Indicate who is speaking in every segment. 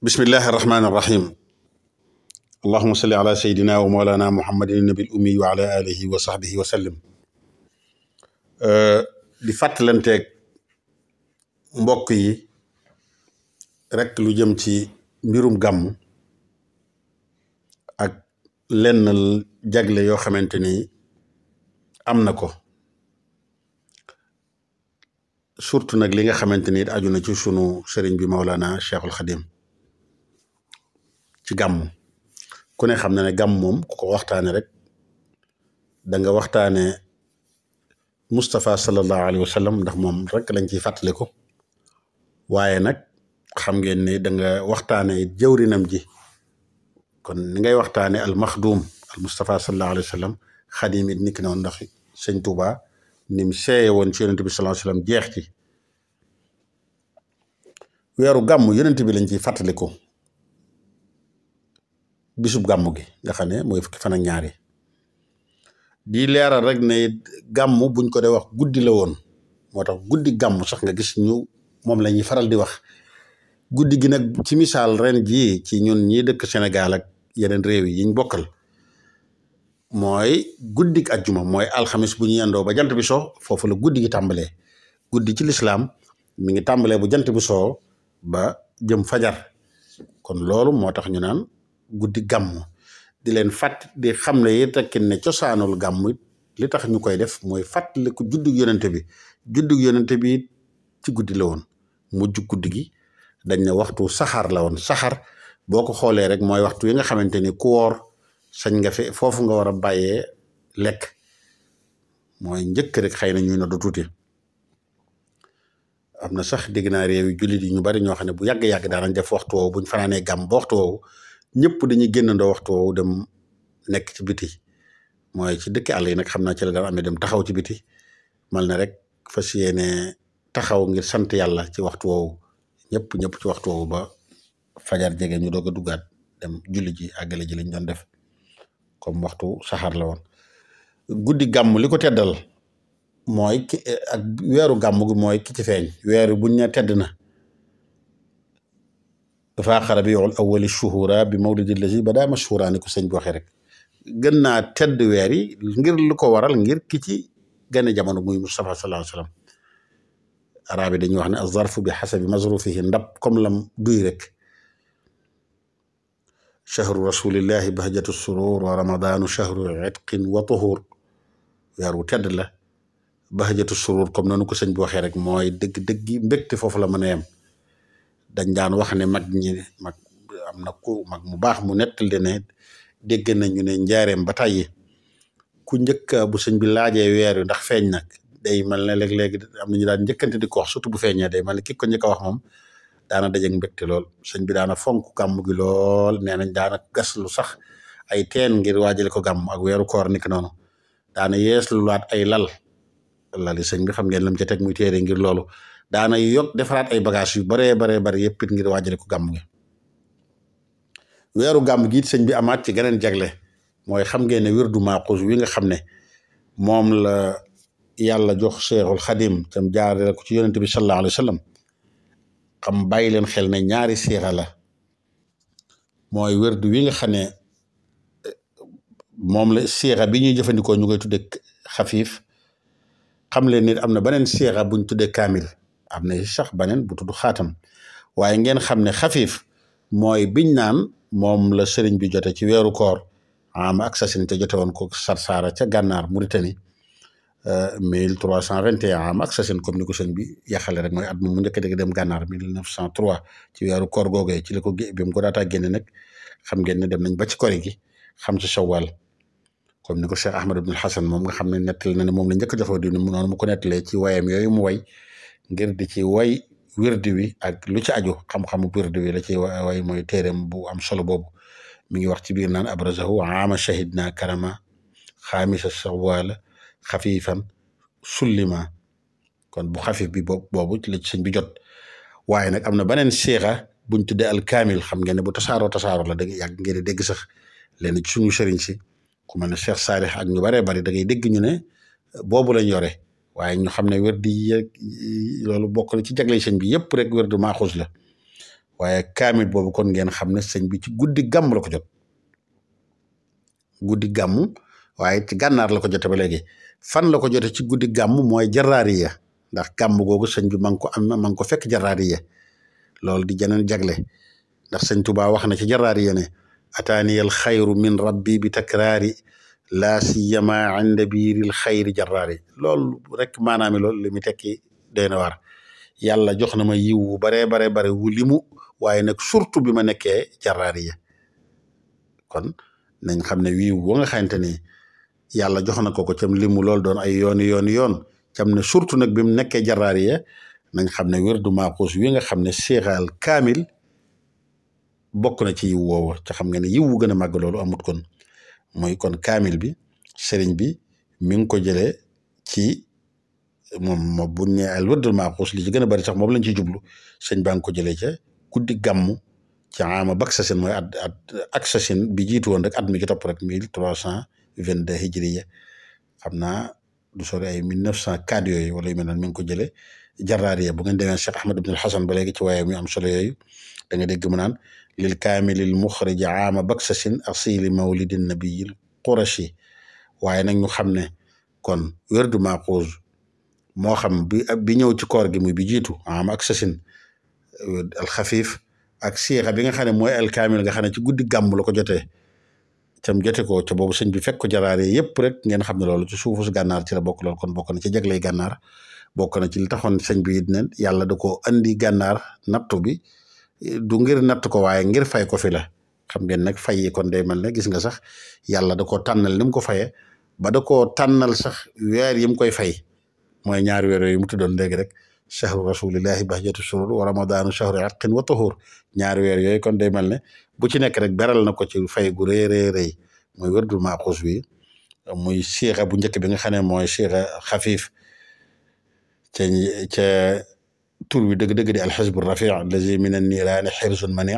Speaker 1: bismillahi irrahmani irrahim allahuma salli ala seydina wa moolana muhammadin nabil ummi wa ala alihi wa sahbihi wa sallim di fàttalanteeg mbokk yi rek lu jëm ci mbirum gàmm ak lenn jagle yoo xamante ni am na ko surtout nag li nga xamante ni aju na ci sunu sëriñ bi Maulana Cheikhul Khadim ci gàmm ku ne xam na ne gàmm moom ku ko waxtaane rek da nga waxtaane Moustapha sallallahu alayhi wa sallam ndax moom rek lañ ciy fàttaliku waaye nag xam ngeen ne da nga waxtaane jëwrinam ji kon ni ngay waxtaane al maxdum al Moustapha sallallahu alayhi wa sallam xadim it niki noonu ndax sëñ Touba nim seeye woon ci yonent bi sallallahu alayhi wa sallam jeex ci weeru gàmm yonent bi lañ ciy fàttaliku bisub gàmm gi nga xam ne mooy fukki fan ak ñaari di leeral rek ne gàmm buñ ko dee wax guddi la woon moo tax guddi gàmm sax nga gis ñu moom la ñuy faral di wax guddi gi nag ci misaal ren jii ci ñun ñii dëkk Sénégal ak yeneen réew yi yiñ bokkal mooy guddik ajjuma mooy alxamis bu ñu yendoo ba jant bi soo foofu la guddi gi tàmbalee guddi ci lislaam mi ngi tàmbalee bu jant bi soo ba jëm fajar kon loolu moo tax ñu naan guddi gàmm di leen fàtt di xam ne yi tekkin ne cosaanul gàmm li tax ñu koy def mooy fàttaliku juddug yonente bi juddug yonente bi ci guddi la woon mujj guddi gi dañ ne waxtu saxaar la woon saxaar boo ko xoolee rek mooy waxtu yi nga xamante ni ku woor sañ nga fi foofu nga war a bàyyee lekk mooy njëkk rek xëy na ñuy noddu tuuti am na sax dégg naa réew yi jullit yi ñu bari ñoo xam ne bu yàgg-yàgg daanañ def waxtu woowu buñ fanaanee gàmm ba waxtu woowu ñëpp dañuy génnandoo waxtu woowu dem nekk ci biti mooy ci dëkk àll yi nag xam naa ci la daan amee dem taxaw ci biti mal na rek fas yéene taxaw ngir sant yàlla ci waxtu woowu ñëpp ci waxtu woowu ba fajar jege ñu doog a duggaat dem julli ji àggale ji lañ doon def comme waxtu saxaar la woon guddi gàmm li ko teddal mooy ki ak weeru gàmm gi mooy ki ci feeñ weeru buñ ne tedd na faaxa rabiul awwali shuhura bi mawlidi lazi bada mashhura ni ko sëñ bi waxee rek gën naa tedd weer yi ngir lu ko waral ngir ki ci gane jamono muy Mustafa sallallahu alayhi wa sallam arab yi dañuy wax ne azarfu bi xasabi mazrufihi ndab comme lam duy rek chahru rasulillahi bahjatu surur wa ramadanu chahru itqin wa tuhur weeru tedd la bahjatu surur comme noonu ko sëñ bi waxee rek mooy dëgg mbégte foofu la mën a yem dañ daan wax ne mag am na ku mag mu baax mu nettali ne dégg nañu ne njaareem ba tàyyi ku njëkk bu sëñ bi laajee weer wi ndax feeñ nag day mel ne léeg-léeg am nañu daan njëkkante di ko wax surtout bu feeñee day mel ne ki ko njëkk a wax moom daana dajeeg mbégte lool sëñ bi daana fonk gàmm gi lool nee nañ daana gas lu sax ay teen ngir waajale ko gàmm ak weeru koor niki noonu daana yees lu laat ay lali sëñ bi xam ngeen lam ca teg muy téere ngir loolu daana yokk defaraat ay bagage yu baree bari yëpp it ngir waajale ko gàmm gi weeru gàmm gi it sëñ bi amaat ci geneen jagle mooy xam ngeen ne wirdu maaxuus wi nga xam ne moom la yàlla jox Cheikhul Xadim tam jaarale ko ci yonente bi sallallahu alayhi wa sallam xam bàyyi leen xel ne ñaari siixa la mooy wirdu wi nga xam ne moom la siixa bi ñuy jëfandikoo ñu koy tudde xafiif xam leen nit am na beneen siixa buñ tuddee kaamil am na sax beneen bu tudd xaatam waaye ngeen xam ne xafiif mooy biñ naan moom la sëriñ bi jote ci weeru koor am ak sasin te jote woon ko Sarsara ca gànnaar Mauritanie 1321 am ak sasin comme ni ko sëñ bi yàqale rek mooy at mu njëkk a dem gànnaar 1903 ci weeru koor googee ci la ko bi mu ko daataa génne nag xam ngeen ne dem nañ ba ci kori gi xam ci Shawwal comme ni ko Cheikh Ahmad ibn Hassan moom nga xam ne nettali na ne moom la njëkk a joxoo di noonu mu ko nettalee ci wayam yooyu mu way ngir di ci way wirdi wi ak lu ci aju xam-xamu wirdi wi la ci way mooy téereem bu am solo boobu mi ngi wax ci biir naan abrazahu ama shahidna karama xaamisa Shawwal xafifan sullima kon bu xafif bi boobu ci la ci sëñ bi jot waaye nag am na beneen siixa buñ tuddee alkaamil xam ngeen ne bu tasaaroo la da ngay yàgg ngeen dégg sax leen ci suñu sëriñ si ku mel ne Cheikh Saalih ak ñu baree bari da ngay dégg ñu ne boobu lañ yore waaye ñu xam ne wér di loolu bokk na ci jagley sëñ bi yëpp rek wér du maaxuus la waaye kaamil boobu kon ngeen xam ne sëñ bi ci guddi gàmm la ko jot guddi gàmm waaye ci gànnaar la ko jote ba léegi fan la ko jote ci guddi gàmm mooy Jaraariya ndax gàmm googu sëñ bi ma ngi ko fekk Jaraariya loolu di jeneen jagle ndax sëñ Tuubaa wax na ci Jaraariya ne ataaniyal xayru min rabbi bi takraari laa siyama inda biiril xayri Jaraari loolu rek maanaam loolu li mu tekki doy na waar yàlla jox na ma yiw wu bare wu limu waaye nag surtout bi ma nekkee Jaraariya kon nañ xam ne wiiw wa nga xamante ni yàlla jox na ko cam limu loolu doon ay yoon cam ne surtout nag bi mu nekkee Jaraariya nañ xam ne wirdu Maaxuus wi nga xam ne seexal kaamil bokk na ci yiw woowa ca xam nga ne yiw wu gën a màgg loolu amut kon mooy kon kaamil bi sëriñ bi mi ngi ko jëlee ci moom buñ ne al wirdul Maaxuus li ci gën a bari sax moom lañ ciy jublu sëñ baa ngi ko jëlee ca guddi gàmmu ci ama baksasin mooy at aksasin bi jiitu woon rek at mi ci topp rek 1322 hijriya xam naa du sori ay 1904 yooyu wala yu mel noonu mi ngi ko jëlee Jaraariya bu ngeen demee Cheikh Ahmad ibn al-Hasan ba léegi ci waaye mi am solo yooyu da nga dégg mu naan lil kaamilil muxriji ama baksasin asili mawlidin nabiyil qurashi waaye nag ñu xam ne kon wirdu Maaxuus moo xam bi ñëw ci koor gi muy bi jiitu ama aksasin alxafif ak siixa bi nga xam ne mooy alkaamil nga xam ne ci guddi gàmm la ko jotee cam jote ko ca boobu sëñ bi fekk ko Jaraariya yëpp rek ngeen xam ne loolu ci suufu su gànnaar ci la bokk loolu kon bokk na ci jagley gànnaar bokk na ci li taxoon sëñ bi it ne yàlla da ko andi gànnaar nattu bi du ngir natt ko waaye ngir fay ko fi la xam ngeen nag fay yi kon day mel ne gis nga sax yàlla da koo tànnal ni mu ko fayee ba da koo tànnal sax weer yi mu koy fay mooy ñaari weer yooyu mu tuddoon léegi rek chahru rasulillahi bahjatu surur wa ramadaanu chahru atqin wa tuhur ñaari weer yooyu kon day mel ne bu ci nekk rek beral na ko ci fay gu rëy muy wirdul Maaxuus bi muy siixa bu njëkk bi nga xam ne mooy siixa xafiif ca tur wi dëgg-dëgg di alxisbu rafi allazi min anniraani xirsun mani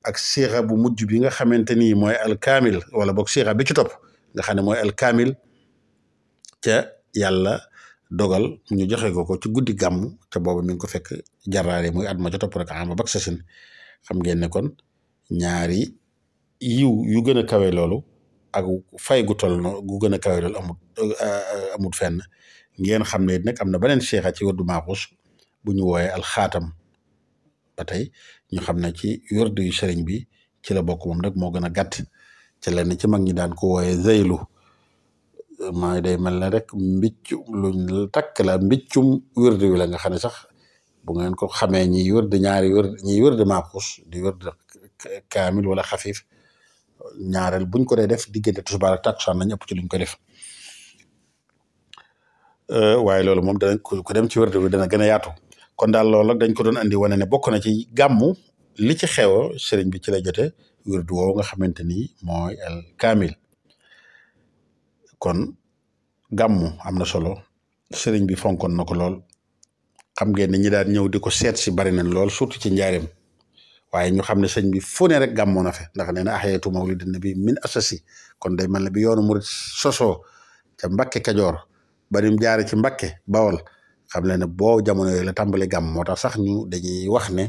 Speaker 1: ak siixa bu mujj bi nga xamante ni mooy alkaamil wala boog siixa bi ci topp nga xam ne mooy alkaamil ca yàlla dogal ñu joxe ko ci guddi gàmm te boobu mi ngi ko fekk Jaraariya muy at ma ca topp rek ama baksasin xam ngeen ne kon ñaari yiw yu gën a kawe loolu ak fay gu toll no gu gën a kawe loolu amut fenn ngeen xam ne nag am na beneen seexa ci wirdu Maaxuus bu ñu wooyee alxaatam ba tey ñu xam ne ci wirdu yu sëriñ bi ci la bokk moom nag moo gën a gàtt ci lenn ci mag ñi daan ko wooyee zeylu maa day mel ne rek mbiccu luñ takk la mbiccum wirdu wi la nga xam ne sax bu ngeen ko xamee ñiy wirdu Maaxuus di wirdu kaamil wala xafif ñaareel buñ ko dee def diggante tisbaar ak takkusaan nañ ëpp ci luñ ko def waaye loolu moom danañ ko dem ci wirdu bi dana gën a yaatu kon daal loolu dañ ko doon andi wane ne bokk na ci gàmmu li ci xew sëriñ bi ci la jote wirdu woowu nga xamante ni mooy al kaamil kon gàmmu am na solo sëriñ bi fonkoon na ko lool xam ngeen ne ñi daan ñëw di ko seet si bari nañ lool surtout ci njaareem waaye ñu xam ne sëñ bi fu ne rek gàmmoo na fe ndax nee na axyaytu mawlidin nabi min asasi kon day mel ne bi yoonu murit sosoo ca Mbakke Kajoor ba nim jaare ci Mbakke Bawol xam leen ne boo jamono yooyu la tàmbali gàmm moo tax sax ñu dañuy wax ne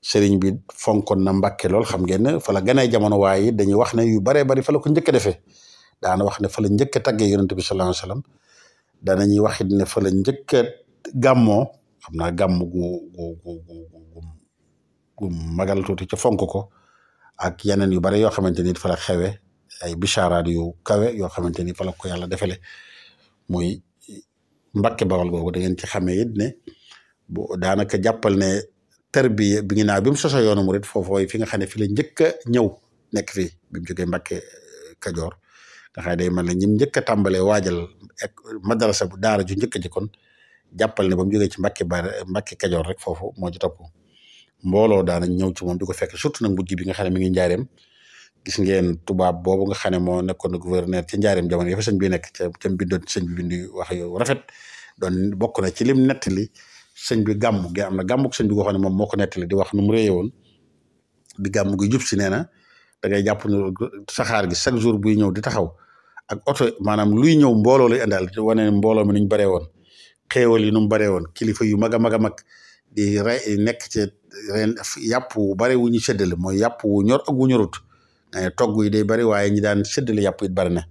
Speaker 1: sëriñ bi fonkoon na Mbakke lool xam ngeen ne fa la gënee jamono waaye dañuy wax ne yu baree bari fa la ko njëkk a defee daana wax ne fa la njëkk a taggee yonent bi sallallahu alayhi wasallam daanañuy wax it ne fa la njëkk a gàmmoo xam naa gàmm gu magal tuuti ca fonk ko ak yeneen yu bari yoo xamante ni fa la xewe ay bicharaat yu kawe yoo xamante ni fa la ko yàlla defale muy Mbakke Bawol googu da ngeen ci xamee it ne bu daanaka jàppal ne tarbiya bi ginnaaw bi mu soso yoonu murit foofooy fi nga xam ne fi la njëkk a ñëw nekk fii bi mu jógee Mbakke Kajoor nga xam ne day mel ne ñim njëkk a tàmbalee waajal ak madrasa bu daara ju njëkk ji kon jàppal ne ba mu jógee ci Mbakke Kajoor rek foofu moo ci topp mbooloo daanañ ñëw ci moom di ko fekk surtout nag mujj bi nga xam ne mi ngi njaareem gis ngeen tubaab boobu nga xam ne moo nekkoon gouverneur ci njaareem jamono yi fa sëñ bi nekk ca bindoon sëñ bi bindi wax yu rafet doon bokk na ci lim nettali sëñ bi gàmm gi am na gàmmuk sëñ bi goo xam ne moom moo ko nettali di wax nu mu réye woon bi gàmm gi jub si nee na da ngay jàpp ne saxaar gi chaque jour buy ñëw di taxaw ak oto maanaam luy ñëw mbooloo lay indaal wane ne mbooloo mi nuñ baree woon xéewal yi nu mu baree woon kilifa yu mag a mag a mag di nekk ci ren yàpp wu bari wu ñu séddale mooy yàpp wu ñor ak wu ñorut togg yi day bari waaye ñi daan séddale yàpp it bari na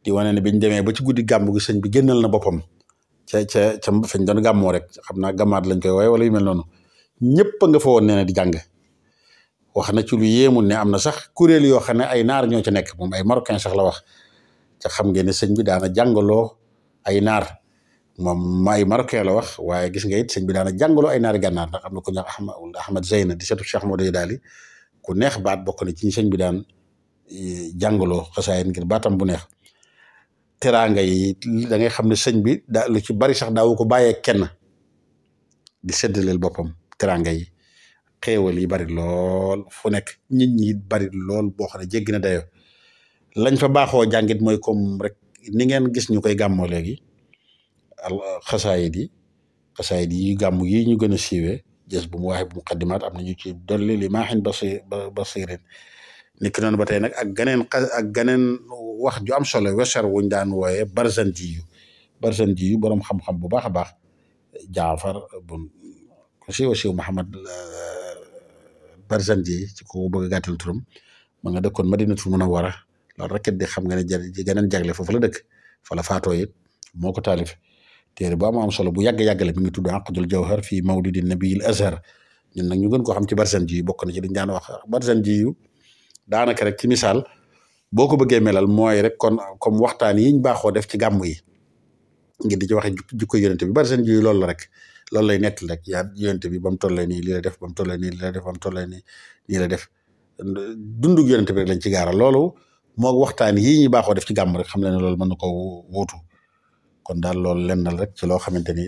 Speaker 1: di wane ne biñ demee ba ci guddi gàmm gi sëñ bi génnal na boppam ca fañ doon gàmmoo rek xam naa gàmmaat lañ koy wooye wala yu mel noonu ñëpp a nga fa woon nee na di jàng wax na ci lu yéemul ne am na sax kuréel yoo xam ne ay naar ñoo ca nekk moom ay marocain sax la wax ca xam ngeen ne sëñ bi daana jàngaloo ay naar moom ay marocain la wax waaye gis nga it sëñ bi daana jàngaloo ay naari gànnaar ndax am na ko ñax Ahmad Zeyna di setu Cheikh Modou Daali ku neex baat bokk na ci sëñ bi daan jàngaloo xasaayit ngir baatam bu neex teraanga yi da ngay xam ne sëñ bi daa lu ci bari sax daawu ko bàyyee kenn di séddaleel boppam teraanga yi xéewal yi bari lool fu nekk nit ñi bari lool boo xam ne jéggi na dayo lañ fa baaxoo jàngit mooy comme rek ni ngeen gis ñu koy gàmmoo léegi xasaayit yi gàmm yi ñu gën a siiwee jës bu mu waaxe bu muqaddimaat am na ñu ci dolli li maaxin basirin ni ki noonu ba tey nag ak ganeen wax ju am solo weser wuñ daan wooye barzanji yu boroom xam-xam bu baax a baax jaafar bun ko siiw Muhammad barzanji ci ko bëgg a gàttal turam ma nga dëkkoon Madinatul Munawwara loolu rek di xam nga ne ganeen jagle foofu la dëkk fa la faatoo it moo ko taalif téere bu am solo bu yàgg-yàgg la mi ngi tudd Aqdul Jawhar fii mawlidi nabiyil azhar ñun nag ñu gën koo xam ci barzanji yu bokk na ci liñ daan wax barzanji yu daanaka rek ci misaal boo ko bëggee melal mooy rek kon comme waxtaan yiñ baaxoo def ci gàmm yi ngir di ci waxe jikko yonente bi barzanji yu loolu la rek loolu lay nettali rek yaa yonente bi ba mu tollee nii lii la def ba mu tollee nii lii la def ba mu tollee nii lii la def dundug yonente bi rek lañ ci gaaral loolu moo waxtaan yi ñu baaxoo def ci gàmm rek xam le ne loolu mën na ko wuutu kon daal loolu lennal rek ci loo xamante ni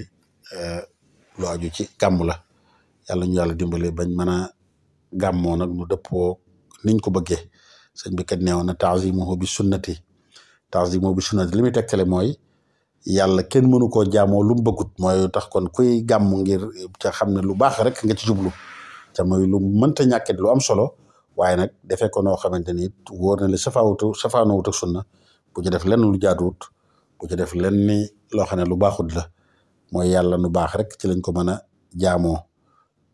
Speaker 1: lu aju ci gàmm la yàlla ñu yàlla dimbale bañ mën a gàmmoo nag nu dëppoo niñ ko bëggee sëñ bi kat neewoon na taazimuhu bi sunnati li muy tegtale mooy yàlla kenn mënu koo jaamoo lu mu bëggut mooy tax kon kuy gàmm ngir ca xam ne lu baax rek nga ci jublu te mooy lu mënta ñàkkit lu am solo waaye nag defee ko noo xamante ni wóor na li safaanoowut ak sunna bu ci def lenn lu jaaduwut bu ci def lenn ni loo xam ne lu baaxut la mooy yàlla nu baax rek ci lañ ko mën a jaamoo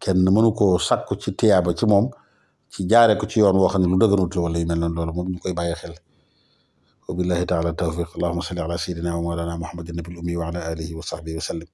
Speaker 1: kenn mënu koo sàkku ci tiyaaba ci moom ci jaare ko ci yoon woo xam ne lu dëgganut la wala yu mel noonu loolu moom ñu koy bàyyi xel wa billahi taala tawfiq allahumma salli ala sayyidina wa mawlana muhammadin nabil ummi wa ala alihi wa sahbihi wa sallim